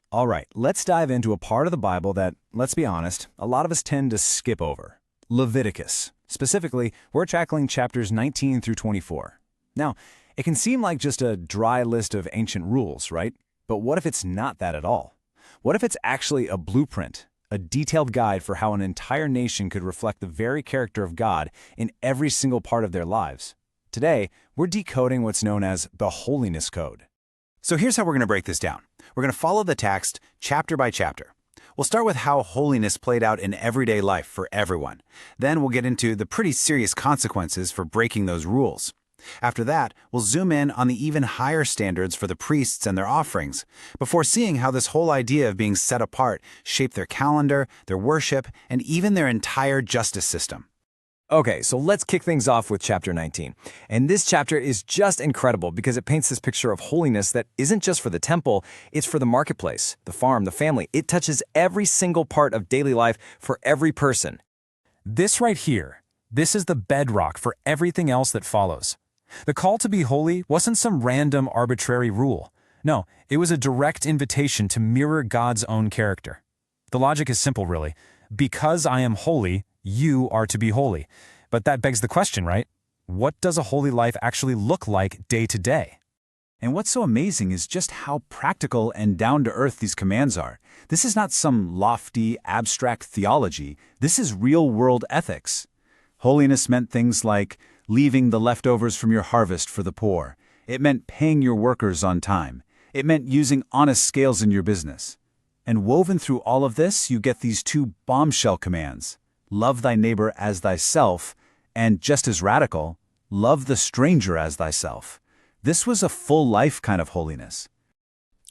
All right, let's dive into a part of the Bible that, let's be honest, a lot of us tend to skip over. Leviticus. Specifically, we're tackling chapters 19 through 24. Now, it can seem like just a dry list of ancient rules, right? But what if it's not that at all? What if it's actually a blueprint, a detailed guide for how an entire nation could reflect the very character of God in every single part of their lives? Today, we're decoding what's known as the Holiness Code. So here's how we're going to break this down. We're going to follow the text chapter by chapter. We'll start with how holiness played out in everyday life for everyone. Then we'll get into the pretty serious consequences for breaking those rules. After that, we'll zoom in on the even higher standards for the priests and their offerings, before seeing how this whole idea of being set apart shaped their calendar, their worship, and even their entire justice system. Okay, so let's kick things off with chapter 19. And this chapter is just incredible because it paints this picture of holiness that isn't just for the temple, it's for the marketplace, the farm, the family. It touches every single part of daily life for every person. This right here, this is the bedrock for everything else that follows. The call to be holy wasn't some random arbitrary rule. No, it was a direct invitation to mirror God's own character. The logic is simple, really. Because I am holy, you are to be holy. But that begs the question, right? What does a holy life actually look like day to day? And what's so amazing is just how practical and down-to-earth these commands are. This is not some lofty, abstract theology. This is real-world ethics. Holiness meant things like leaving the leftovers from your harvest for the poor. It meant paying your workers on time. It meant using honest scales in your business. And woven through all of this, you get these two bombshell commands. Love thy neighbor as thyself, and just as radical, love the stranger as thyself. This was a full life kind of holiness.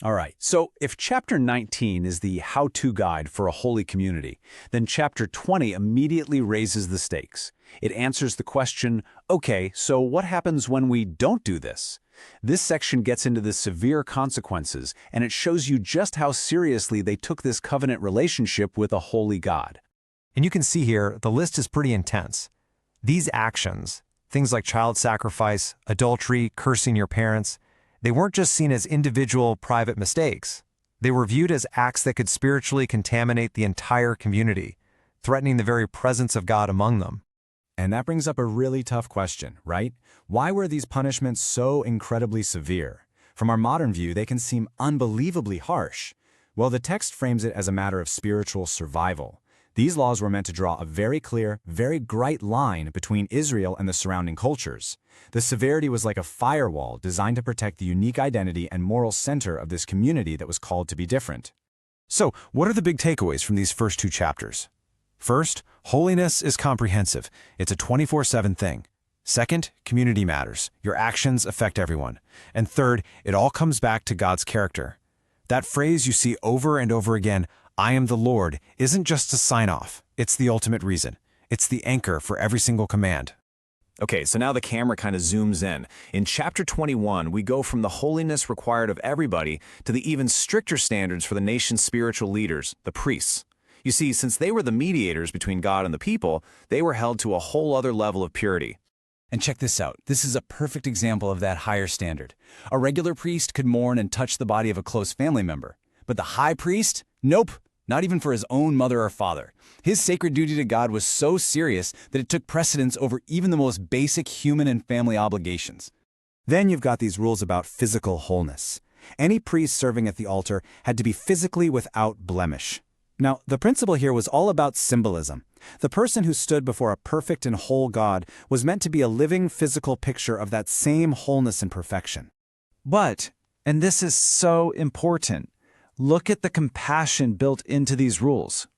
All right, so if chapter 19 is the how-to guide for a holy community, then chapter 20 immediately raises the stakes. It answers the question, okay, so what happens when we don't do this? This section gets into the severe consequences, and it shows you just how seriously they took this covenant relationship with a holy God. And you can see here, the list is pretty intense. These actions, things like child sacrifice, adultery, cursing your parents, they weren't just seen as individual, private mistakes. They were viewed as acts that could spiritually contaminate the entire community, threatening the very presence of God among them. And that brings up a really tough question, right? Why were these punishments so incredibly severe? From our modern view, they can seem unbelievably harsh. Well, the text frames it as a matter of spiritual survival. These laws were meant to draw a very clear, very bright line between Israel and the surrounding cultures. The severity was like a firewall designed to protect the unique identity and moral center of this community that was called to be different. So, what are the big takeaways from these first two chapters? First, holiness is comprehensive. It's a 24/7 thing. Second, community matters. Your actions affect everyone. And third, it all comes back to God's character. That phrase you see over and over again, I am the Lord, isn't just a sign-off. It's the ultimate reason. It's the anchor for every single command. Okay, so now the camera kind of zooms in. In chapter 21, we go from the holiness required of everybody to the even stricter standards for the nation's spiritual leaders, the priests. You see, since they were the mediators between God and the people, they were held to a whole other level of purity. And check this out. This is a perfect example of that higher standard. A regular priest could mourn and touch the body of a close family member. But the high priest? Nope. Not even for his own mother or father. His sacred duty to God was so serious that it took precedence over even the most basic human and family obligations. Then you've got these rules about physical wholeness. Any priest serving at the altar had to be physically without blemish. Now, the principle here was all about symbolism. The person who stood before a perfect and whole God was meant to be a living physical picture of that same wholeness and perfection. But, and this is so important, look at the compassion built into these rules.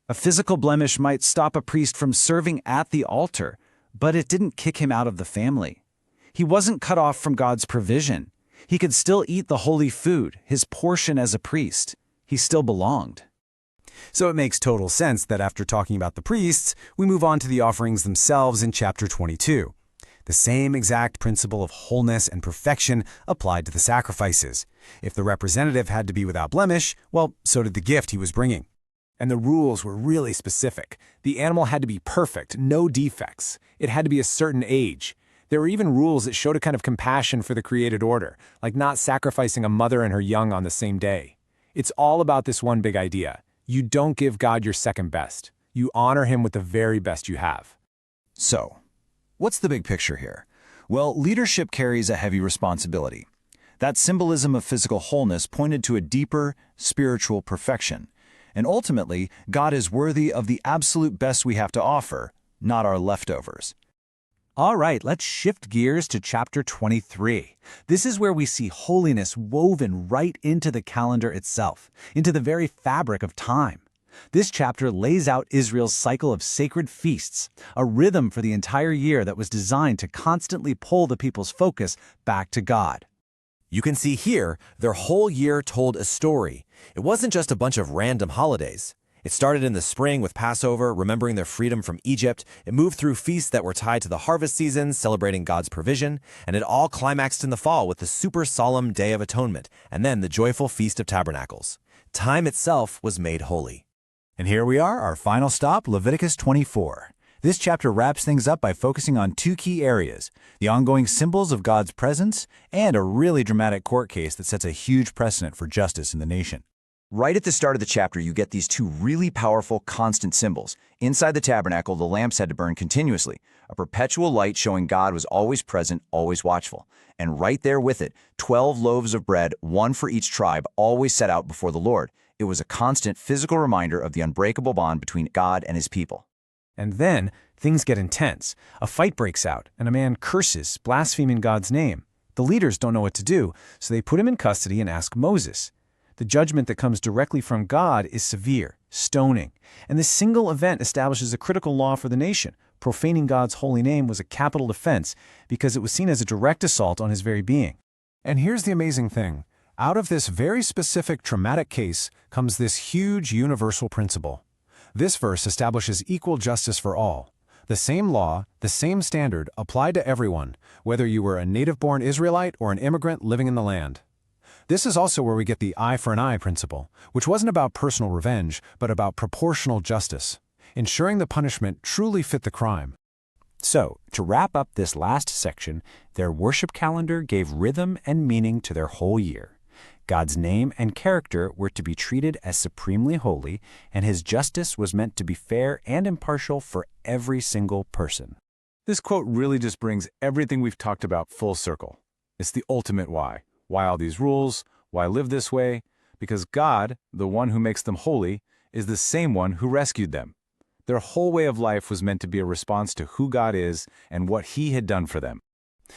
A physical blemish might stop a priest from serving at the altar, but it didn't kick him out of the family. He wasn't cut off from God's provision. He could still eat the holy food, his portion as a priest. He still belonged. So it makes total sense that after talking about the priests, we move on to the offerings themselves in chapter 22. The same exact principle of wholeness and perfection applied to the sacrifices. If the representative had to be without blemish, well, so did the gift he was bringing. And the rules were really specific. The animal had to be perfect, no defects. It had to be a certain age. There were even rules that showed a kind of compassion for the created order, like not sacrificing a mother and her young on the same day. It's all about this one big idea. You don't give God your second best. You honor him with the very best you have. So, what's the big picture here? Well, leadership carries a heavy responsibility. That symbolism of physical wholeness pointed to a deeper, spiritual perfection. And ultimately, God is worthy of the absolute best we have to offer, not our leftovers. All right, let's shift gears to chapter 23. This is where we see holiness woven right into the calendar itself, into the very fabric of time. This chapter lays out Israel's cycle of sacred feasts, a rhythm for the entire year that was designed to constantly pull the people's focus back to God. You can see here, their whole year told a story. It wasn't just a bunch of random holidays. It started in the spring with Passover, remembering their freedom from Egypt. It moved through feasts that were tied to the harvest season, celebrating God's provision. And it all climaxed in the fall with the super solemn Day of Atonement, and then the joyful Feast of Tabernacles. Time itself was made holy. And here we are, our final stop, Leviticus 24. This chapter wraps things up by focusing on two key areas, the ongoing symbols of God's presence and a really dramatic court case that sets a huge precedent for justice in the nation. Right at the start of the chapter, you get these two really powerful, constant symbols. Inside the tabernacle, the lamps had to burn continuously, a perpetual light showing God was always present, always watchful. And right there with it, 12 loaves of bread, one for each tribe, always set out before the Lord. It was a constant physical reminder of the unbreakable bond between God and his people. And then, things get intense. A fight breaks out, and a man curses, blaspheming God's name. The leaders don't know what to do, so they put him in custody and ask Moses. The judgment that comes directly from God is severe, stoning. And this single event establishes a critical law for the nation. Profaning God's holy name was a capital offense because it was seen as a direct assault on his very being. And here's the amazing thing. Out of this very specific traumatic case comes this huge universal principle. This verse establishes equal justice for all. The same law, the same standard applied to everyone, whether you were a native-born Israelite or an immigrant living in the land. This is also where we get the eye for an eye principle, which wasn't about personal revenge, but about proportional justice, ensuring the punishment truly fit the crime. So, to wrap up this last section, their worship calendar gave rhythm and meaning to their whole year. God's name and character were to be treated as supremely holy, and his justice was meant to be fair and impartial for every single person. This quote really just brings everything we've talked about full circle. It's the ultimate why. Why all these rules? Why live this way? Because God, the one who makes them holy, is the same one who rescued them. Their whole way of life was meant to be a response to who God is and what he had done for them.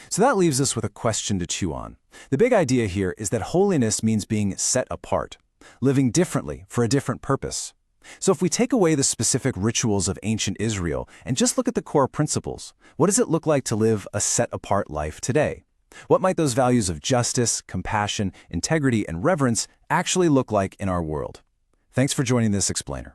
So that leaves us with a question to chew on. The big idea here is that holiness means being set apart, living differently for a different purpose. So if we take away the specific rituals of ancient Israel and just look at the core principles, what does it look like to live a set-apart life today? What might those values of justice, compassion, integrity, and reverence actually look like in our world? Thanks for joining this explainer.